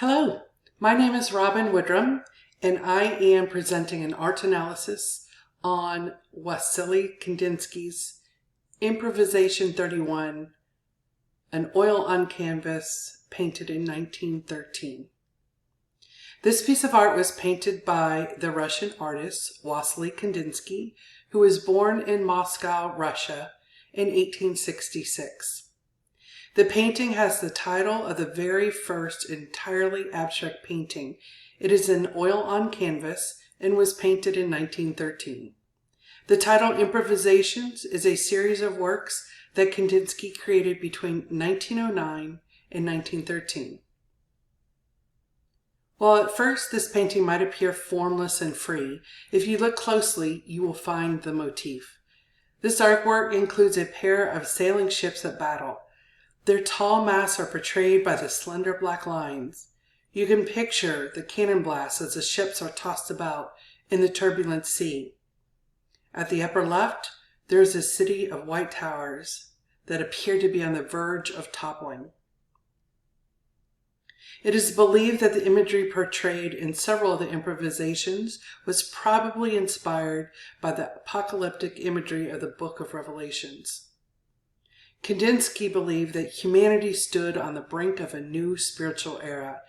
Hello, my name is Robin Woodrum, and I am presenting an art analysis on Analysis-Kadinsky-Sea Improvisation 31, an oil on canvas painted in 1913. This piece of art was painted by the Russian artist Analysis-Kadinsky, who was born in Moscow, Russia in 1866. The painting has the title of the very first entirely abstract painting. It is an oil on canvas and was painted in 1913. The title Improvisations is a series of works that Kandinsky created between 1909 and 1913. While at first this painting might appear formless and free, if you look closely, you will find the motif. This artwork includes a pair of sailing ships at battle. Their tall masts are portrayed by the slender black lines. You can picture the cannon blasts as the ships are tossed about in the turbulent sea. At the upper left, there is a city of white towers that appear to be on the verge of toppling. It is believed that the imagery portrayed in several of the improvisations was probably inspired by the apocalyptic imagery of the Book of Revelations. Kandinsky believed that humanity stood on the brink of a new spiritual era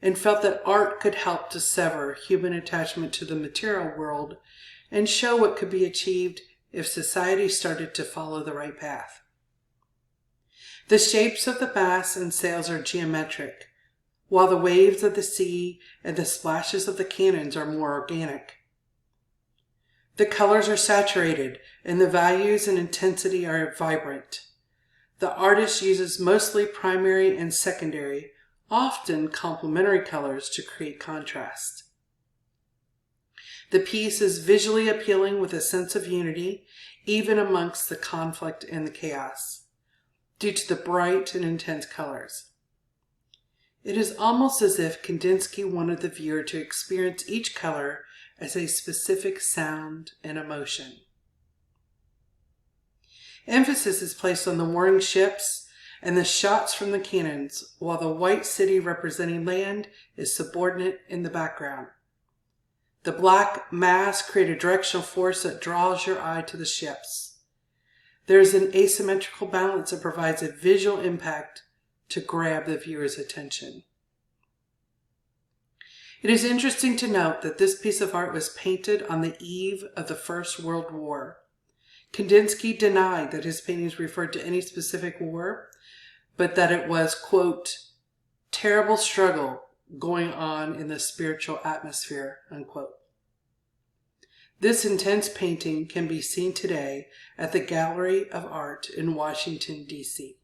and felt that art could help to sever human attachment to the material world and show what could be achieved if society started to follow the right path. The shapes of the masts and sails are geometric, while the waves of the sea and the splashes of the cannons are more organic. The colors are saturated and the values and intensity are vibrant. The artist uses mostly primary and secondary, often complementary colors to create contrast. The piece is visually appealing with a sense of unity, even amongst the conflict and the chaos, due to the bright and intense colors. It is almost as if Kandinsky wanted the viewer to experience each color as a specific sound and emotion. Emphasis is placed on the warring ships and the shots from the cannons, while the white city representing land is subordinate in the background. The black masts create a directional force that draws your eye to the ships. There is an asymmetrical balance that provides a visual impact to grab the viewer's attention. It is interesting to note that this piece of art was painted on the eve of the First World War. Kandinsky denied that his paintings referred to any specific war, but that it was, quote, terrible struggle going on in the spiritual atmosphere, unquote. This intense painting can be seen today at the Gallery of Art in Washington, D.C.